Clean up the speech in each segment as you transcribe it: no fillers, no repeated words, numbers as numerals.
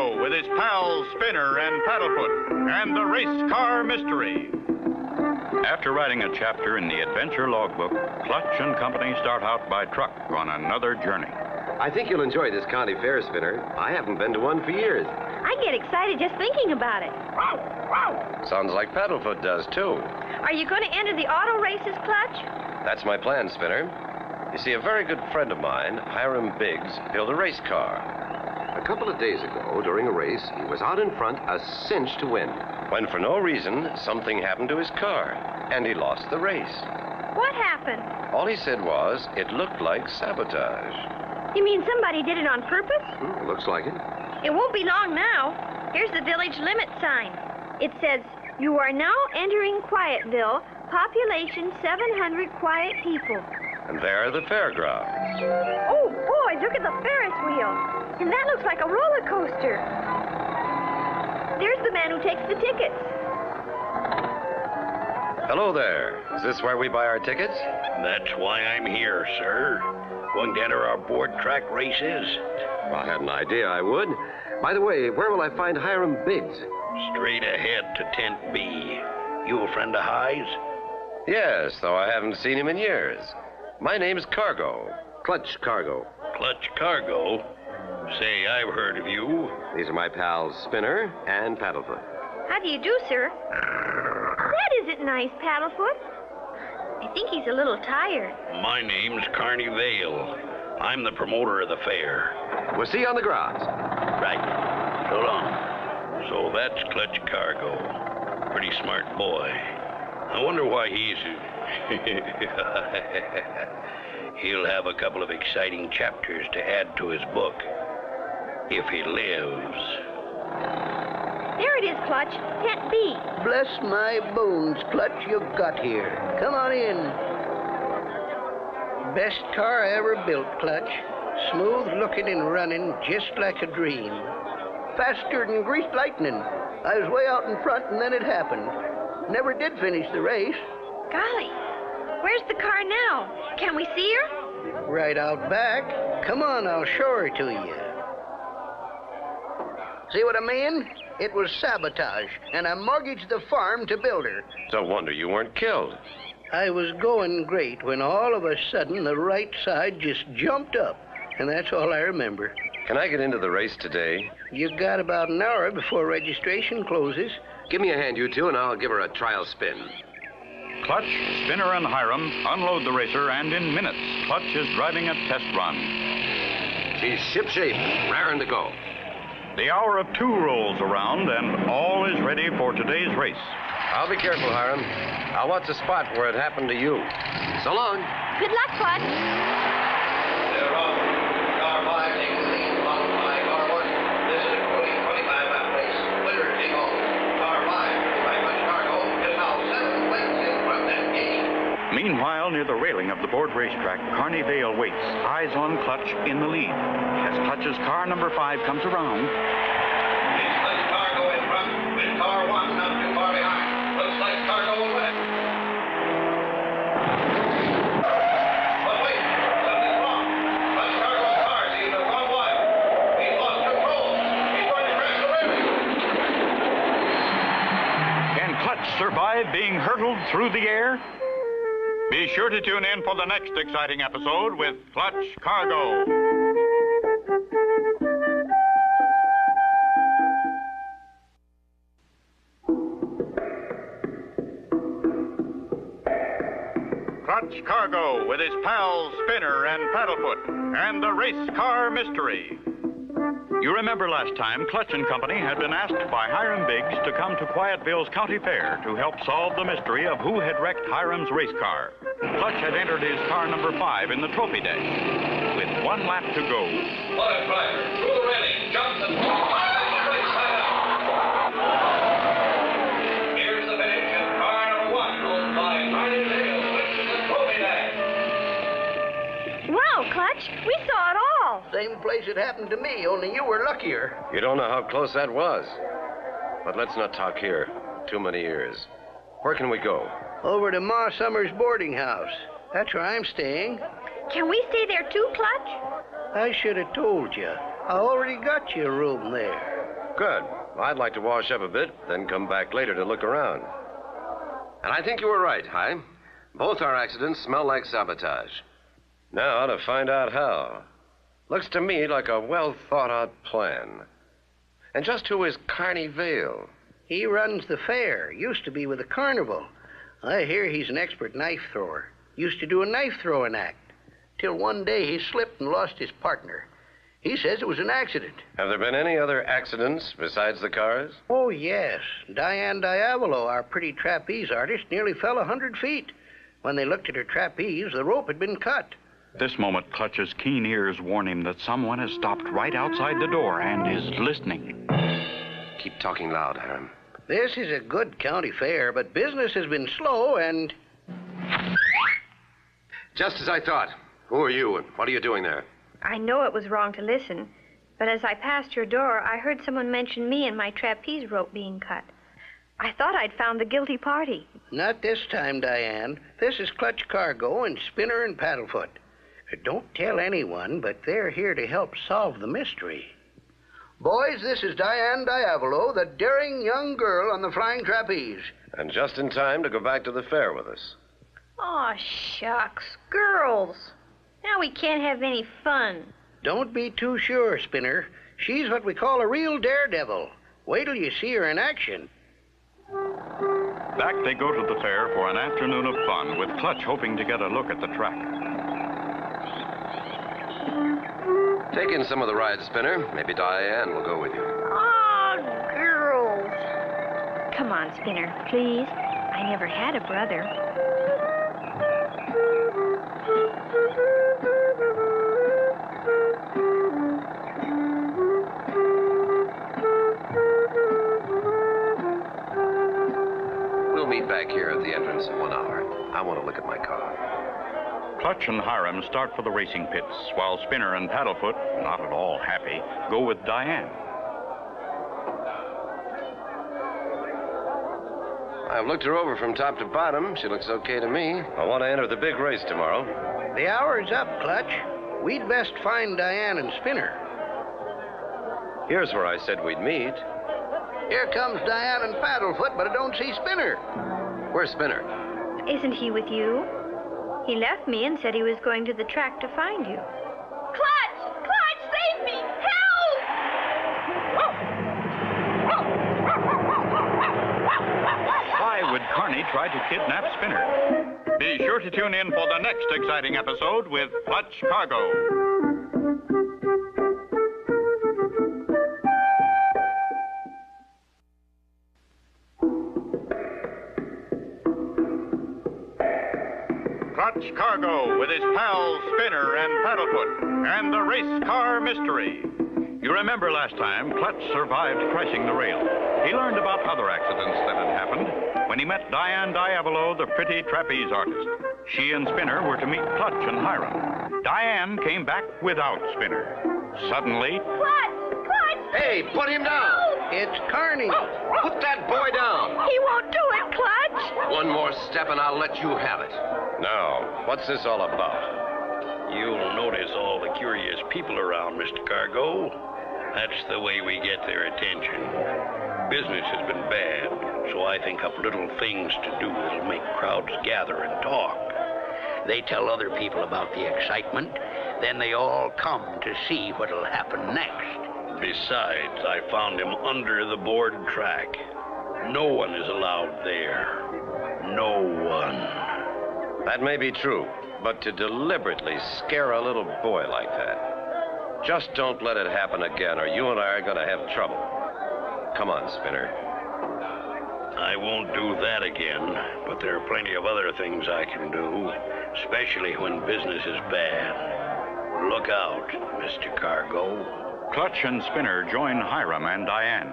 Cargo with his pals Spinner and Paddlefoot and the Race Car Mystery. After writing a chapter in the adventure logbook, Clutch and Company start out by truck on another journey. I think you'll enjoy this county fair, Spinner. I haven't been to one for years. I get excited just thinking about it. Sounds like Paddlefoot does, too. Are you going to enter the auto races, Clutch? That's my plan, Spinner. You see, a very good friend of mine, Hiram Biggs, built a race car. A couple of days ago, during a race, he was out in front, a cinch to win. When, for no reason, something happened to his car, and he lost the race. What happened? All he said was, it looked like sabotage. You mean somebody did it on purpose? Looks like it. It won't be long now. Here's the village limit sign. It says, "You are now entering Quietville, population 700 quiet people." And there are the fairgrounds. Oh, boy, look at the Ferris wheel. And that looks like a roller coaster. There's the man who takes the tickets. Hello there. Is this where we buy our tickets? That's why I'm here, sir. Going to enter our board track races? Well, I had an idea I would. By the way, where will I find Hiram Biggs? Straight ahead to Tent B. You a friend of High's? Yes, though I haven't seen him in years. My name's Cargo. Clutch Cargo. Clutch Cargo? Say, I've heard of you. These are my pals Spinner and Paddlefoot. How do you do, sir? That isn't nice, Paddlefoot. I think he's a little tired. My name's Carney Vale. I'm the promoter of the fair. We'll see you on the grounds. Right. So long. So that's Clutch Cargo. Pretty smart boy. I wonder why he's... He'll have a couple of exciting chapters to add to his book. If he lives. There it is, Clutch. Tent B. Bless my bones, Clutch, you got here. Come on in. Best car I ever built, Clutch. Smooth looking and running just like a dream. Faster than greased lightning. I was way out in front and then it happened. Never did finish the race. Golly, where's the car now? Can we see her? Right out back. Come on, I'll show her to you. See what I mean? It was sabotage, and I mortgaged the farm to build her. No wonder you weren't killed. I was going great when all of a sudden the right side just jumped up, and that's all I remember. Can I get into the race today? You got about an hour before registration closes. Give me a hand, you two, and I'll give her a trial spin. Clutch, Spinner, and Hiram unload the racer, and in minutes, Clutch is driving a test run. She's shipshape, raring to go. The hour of 2 rolls around, and all is ready for today's race. I'll be careful, Hiram. I'll watch the spot where it happened to you. So long. Good luck, Clutch. They're on. Car 5 takes the lead, followed by Car 1. This is a 25 lap race. Winner take all. Car 5, by Clutch Cargo, is now 7 lengths in front at 8. Meanwhile, near the railing of the board racetrack, Carney Vale waits, eyes on Clutch in the lead. As Clutch's car number 5 comes around... It's Clutch Cargo in front, with Car 1 not too far behind. Looks like Cargo will win it. But wait, something's wrong. Clutch Cargo's car seems to have gone wild. He's lost control. He's going to crash the railing. Can Clutch survive being hurtled through the air? Be sure to tune in for the next exciting episode with Clutch Cargo. Clutch Cargo with his pals Spinner and Paddlefoot and the Race Car Mystery. You remember last time, Clutch and Company had been asked by Hiram Biggs to come to Quietville's county fair to help solve the mystery of who had wrecked Hiram's race car. Clutch had entered his car number 5 in the trophy dash. With 1 lap to go. What a driver. Through the railing, jumps and here's the finish, and car number 1 goes by Carney Vale, which is the trophy dash. Wow, Clutch, we saw it all. Same place it happened to me, only you were luckier. You don't know how close that was. But let's not talk here. Too many ears. Where can we go? Over to Ma Summers' boarding house. That's where I'm staying. Can we stay there too, Clutch? I should have told you. I already got you a room there. Good. I'd like to wash up a bit, then come back later to look around. And I think you were right, Hi. Both our accidents smell like sabotage. Now to find out how. Looks to me like a well-thought-out plan. And just who is Carney Vale? He runs the fair. Used to be with the carnival. I hear he's an expert knife thrower. Used to do a knife throwing act. Till one day he slipped and lost his partner. He says it was an accident. Have there been any other accidents besides the cars? Oh, yes. Diane Diavolo, our pretty trapeze artist, nearly fell 100 feet. When they looked at her trapeze, the rope had been cut. At this moment, Clutch's keen ears warn him that someone has stopped right outside the door and is listening. Keep talking loud, Hiram. This is a good county fair, but business has been slow and... Just as I thought. Who are you and what are you doing there? I know it was wrong to listen, but as I passed your door, I heard someone mention me and my trapeze rope being cut. I thought I'd found the guilty party. Not this time, Diane. This is Clutch Cargo and Spinner and Paddlefoot. Don't tell anyone, but they're here to help solve the mystery. Boys, this is Diane Diavolo, the daring young girl on the flying trapeze. And just in time to go back to the fair with us. Aw, shucks. Girls. Now we can't have any fun. Don't be too sure, Spinner. She's what we call a real daredevil. Wait till you see her in action. Back they go to the fair for an afternoon of fun, with Clutch hoping to get a look at the track. Take in some of the rides, Spinner. Maybe Diane will go with you. Aw, girls. Come on, Spinner, please. I never had a brother. We'll meet back here at the entrance in 1 hour. I want to look at my car. Clutch and Hiram start for the racing pits, while Spinner and Paddlefoot, not at all happy, go with Diane. I've looked her over from top to bottom. She looks okay to me. I want to enter the big race tomorrow. The hour's up, Clutch. We'd best find Diane and Spinner. Here's where I said we'd meet. Here comes Diane and Paddlefoot, but I don't see Spinner. Where's Spinner? Isn't he with you? He left me and said he was going to the track to find you. Clutch! Clutch, save me! Help! Why would Carney try to kidnap Spinner? Be sure to tune in for the next exciting episode with Clutch Cargo. Clutch Cargo with his pals Spinner and Paddlefoot and the race car mystery. You remember last time, Clutch survived crashing the rail. He learned about other accidents that had happened when he met Diane Diavolo, the pretty trapeze artist. She and Spinner were to meet Clutch and Hiram. Diane came back without Spinner. Suddenly... Clutch! Clutch! Hey, put him down! It's Carney. Put that boy down! He won't do it, Clutch! One more step and I'll let you have it. Now, what's this all about? You'll notice all the curious people around, Mr. Cargo. That's the way we get their attention. Business has been bad, so I think up little things to do that'll make crowds gather and talk. They tell other people about the excitement, then they all come to see what'll happen next. Besides, I found him under the board track. No one is allowed there. No one. That may be true, but to deliberately scare a little boy like that. Just don't let it happen again, or you and I are going to have trouble. Come on, Spinner. I won't do that again, but there are plenty of other things I can do, especially when business is bad. Look out, Mr. Cargo. Clutch and Spinner join Hiram and Diane.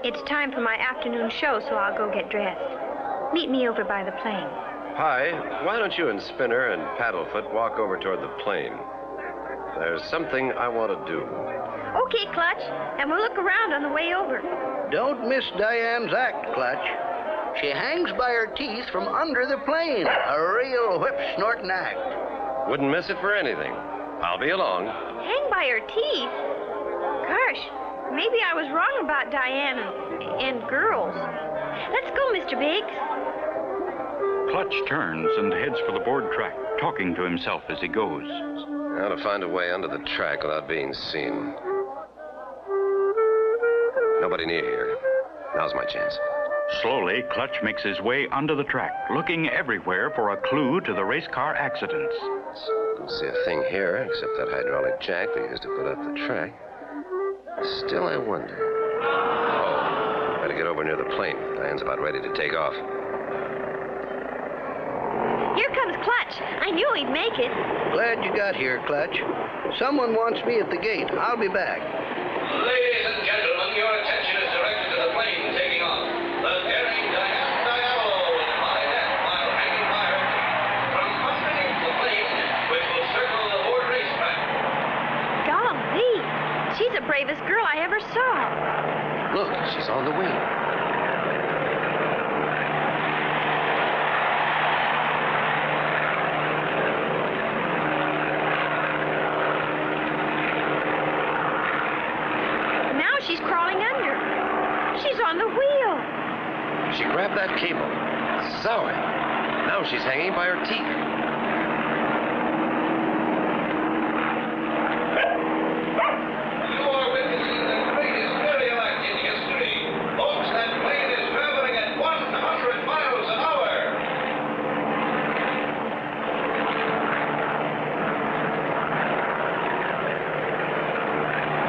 It's time for my afternoon show, so I'll go get dressed. Meet me over by the plane. Hi, why don't you and Spinner and Paddlefoot walk over toward the plane? There's something I want to do. Okay, Clutch, and we'll look around on the way over. Don't miss Diane's act, Clutch. She hangs by her teeth from under the plane. A real whip-snorting act. Wouldn't miss it for anything. I'll be along. Hang by her teeth? Gosh, Maybe I was wrong about Diane and girls. Let's go, Mr. Biggs. Clutch turns and heads for the board track, talking to himself as he goes. Now to find a way under the track without being seen. Nobody near here. Now's my chance. Slowly, Clutch makes his way under the track, looking everywhere for a clue to the race car accidents. Don't see a thing here except that hydraulic jack they used to put up the track. Still, I wonder. Oh, better get over near the plane. Diane's about ready to take off. Here comes Clutch. I knew he'd make it. Glad you got here, Clutch. Someone wants me at the gate. I'll be back. Ladies and gentlemen, your attention is directed to the plane taking off. The daring Diane Diallo is flying in while hanging by her feet from underneath the plane, which will circle the Ford racetrack. Golly, she's the bravest girl I ever saw. Look, she's on the wing. She's crawling under. She's on the wheel. She grabbed that cable. Zowie. Now she's hanging by her teeth. You are witnessing the greatest aerial act in history. Folks, that plane is traveling at 100 miles an hour.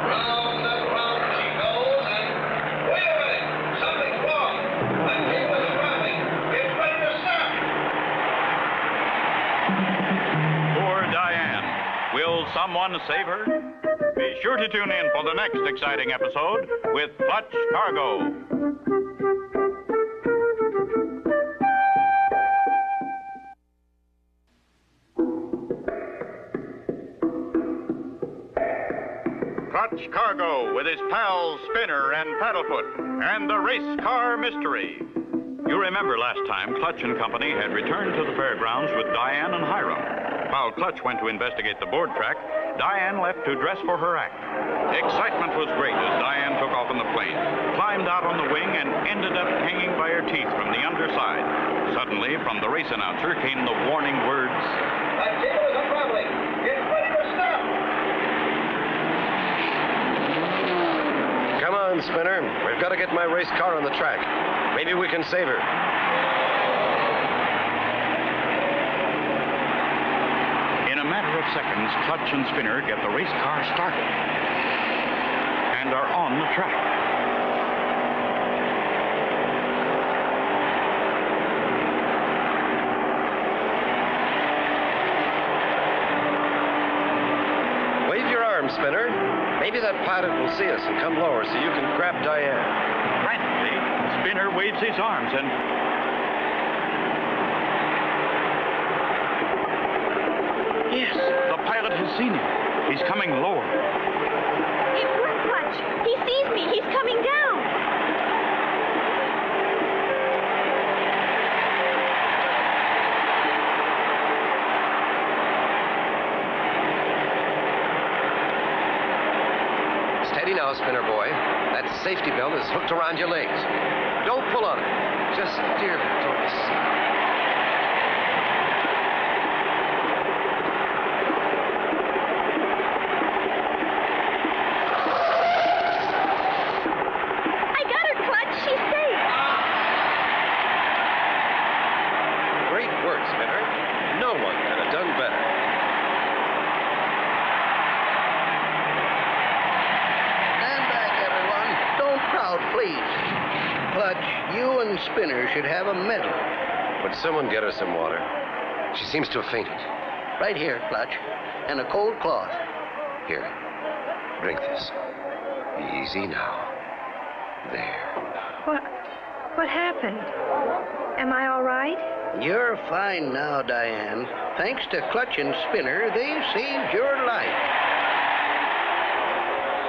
Round and round she goes, and wait a minute, something's wrong. That cable is rattling. It's ready to snap. Poor Diane. Will someone save her? Be sure to tune in for the next exciting episode with Clutch Cargo. Clutch Cargo with his pals Spinner and Paddlefoot and the Race Car Mystery. You remember last time Clutch and Company had returned to the fairgrounds with Diane and Hiram. While Clutch went to investigate the board track, Diane left to dress for her act. Excitement was great as Diane took off in the plane, climbed out on the wing, and ended up hanging by her teeth from the underside. Suddenly, from the race announcer came the warning words, That cable is unraveling. It's ready to snap. Come on, Spinner. We've got to get my race car on the track. Maybe we can save her. In a matter of seconds, Clutch and Spinner get the race car started and are on the track. Wave your arm, Spinner. Maybe that pilot will see us and come lower so you can grab Diane. Frantically, Spinner waves his arms and... Yes, the pilot has seen him. He's coming lower. It worked, Clutch. He sees me. He's coming down. Steady now, Spinner boy. That safety belt is hooked around your legs. Don't pull on it. Just steer toward the side. I got her, Clutch. She's safe. Great work, Spinner. No one could have done better. Stand back, everyone. Don't crowd, please. Clutch, you and Spinner should have a medal. Would someone get her some water? She seems to have fainted. Right here, Clutch. And a cold cloth. Here, drink this. Easy now. There. What happened? Am I all right? You're fine now, Diane. Thanks to Clutch and Spinner, they've saved your life.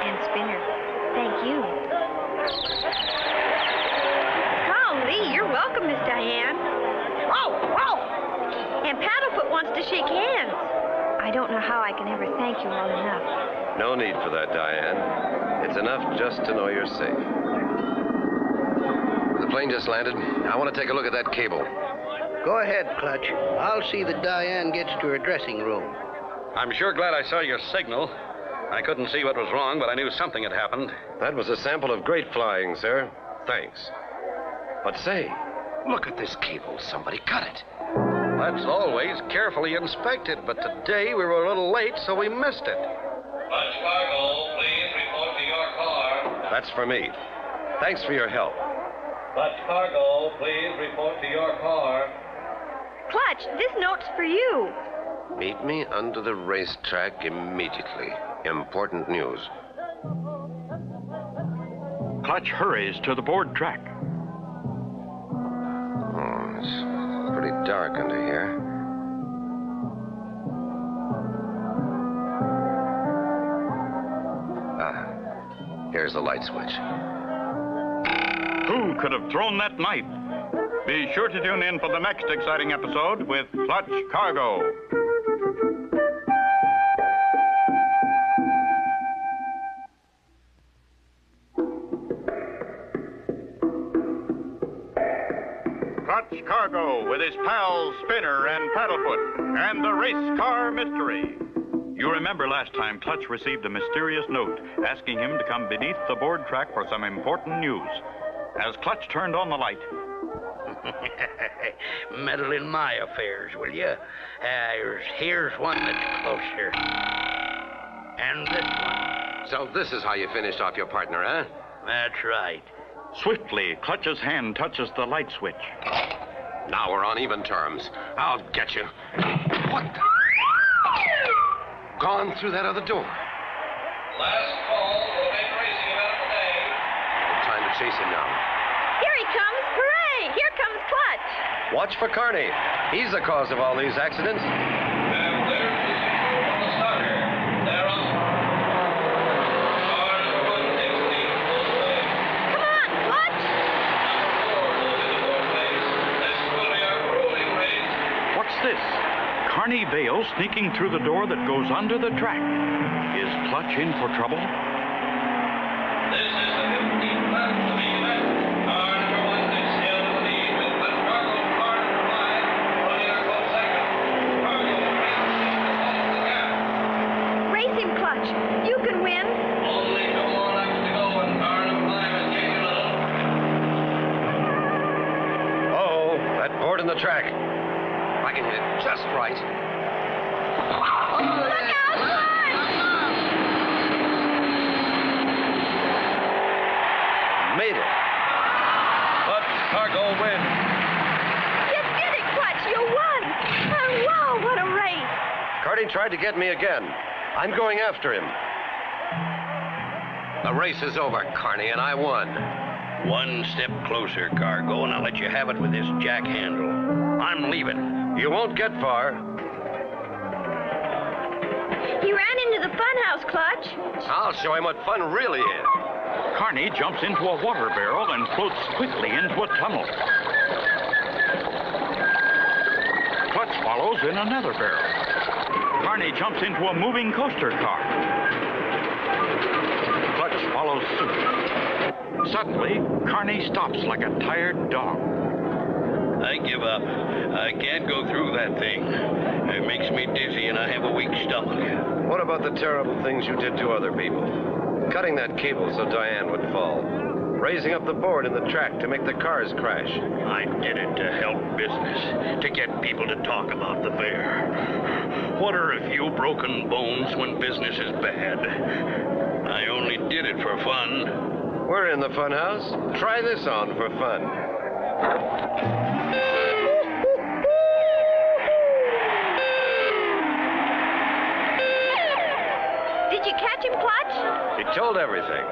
And Spinner, thank you. Golly, you're welcome, Miss Diane. Whoa, whoa! And Paddlefoot wants to shake hands. I don't know how I can ever thank you all enough. No need for that, Diane. It's enough just to know you're safe. The plane just landed. I want to take a look at that cable. Go ahead, Clutch. I'll see that Diane gets to her dressing room. I'm sure glad I saw your signal. I couldn't see what was wrong, but I knew something had happened. That was a sample of great flying, sir. Thanks. But say, look at this cable. Somebody cut it. That's always carefully inspected, but today we were a little late, so we missed it. Clutch Cargo, please report to your car. That's for me. Thanks for your help. Clutch Cargo, please report to your car. Clutch, this note's for you. Meet me under the racetrack immediately. Important news. Clutch hurries to the board track. Oh, it's pretty dark under here. Here's the light switch. Who could have thrown that knife? Be sure to tune in for the next exciting episode with Clutch Cargo. Clutch Cargo with his pals Spinner and Paddlefoot and the Race Car Mystery. You remember last time Clutch received a mysterious note asking him to come beneath the board track for some important news. As Clutch turned on the light... Meddle in my affairs, will you? Here's one that's closer. And this one. So this is how you finished off your partner, huh? That's right. Swiftly, Clutch's hand touches the light switch. Now we're on even terms. I'll get you. What the... Gone through that other door. Last call for the big racing event of the day. No time to chase him now. Here he comes. Hooray! Here comes Clutch. Watch for Carney. He's the cause of all these accidents. And there's the signal from the starter. They're on. Car number 1 takes the lead full swing. Come on, Clutch. Number 4 moves into fourth place. This will be our rolling race. What's this? Carney Vale sneaking through the door that goes under the track. Is Clutch in for trouble? This is the 15th lap of the main event. Car number 1 is still in the lead with Clutch Cargo. Car number 5 running our close second. Cargo racing off the gap. Race him, Clutch. You can win. Only 2 more laps to go, and car number 5 is getting a little. Oh, that board in the track. I can hit it just right. Look out, Clutch! Made it. Clutch Cargo wins. You did it, Clutch. You won. Oh, wow, what a race. Carney tried to get me again. I'm going after him. The race is over, Carney, and I won. One step closer, Cargo, and I'll let you have it with this jack handle. I'm leaving. You won't get far. He ran into the funhouse, Clutch. I'll show him what fun really is. Carney jumps into a water barrel and floats quickly into a tunnel. Clutch follows in another barrel. Carney jumps into a moving coaster car. Clutch follows suit. Suddenly, Carney stops like a tired dog. I give up. I can't go through that thing. It makes me dizzy and I have a weak stomach. What about the terrible things you did to other people? Cutting that cable so Diane would fall. Raising up the board in the track to make the cars crash. I did it to help business, to get people to talk about the fair. What are a few broken bones when business is bad? I only did it for fun. We're in the fun house. Try this on for fun. Did you catch him, Clutch? He told everything.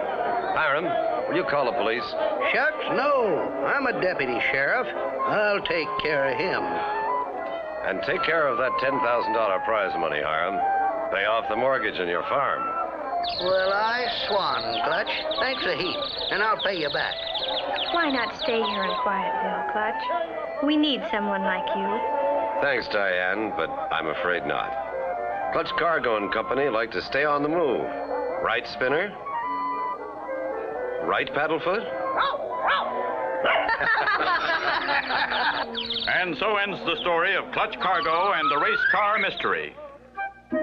Hiram, will you call the police? Shucks, no. I'm a deputy sheriff. I'll take care of him. And take care of that $10,000 prize money, Hiram. Pay off the mortgage on your farm. Well, I swan, Clutch. Thanks a heap, and I'll pay you back. Why not stay here in Quietville, Clutch? We need someone like you. Thanks, Diane, but I'm afraid not. Clutch Cargo and Company like to stay on the move. Right, Spinner? Right, Paddlefoot? And so ends the story of Clutch Cargo and the race car mystery.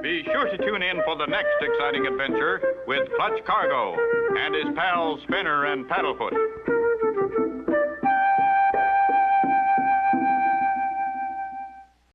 Be sure to tune in for the next exciting adventure with Clutch Cargo and his pals Spinner and Paddlefoot.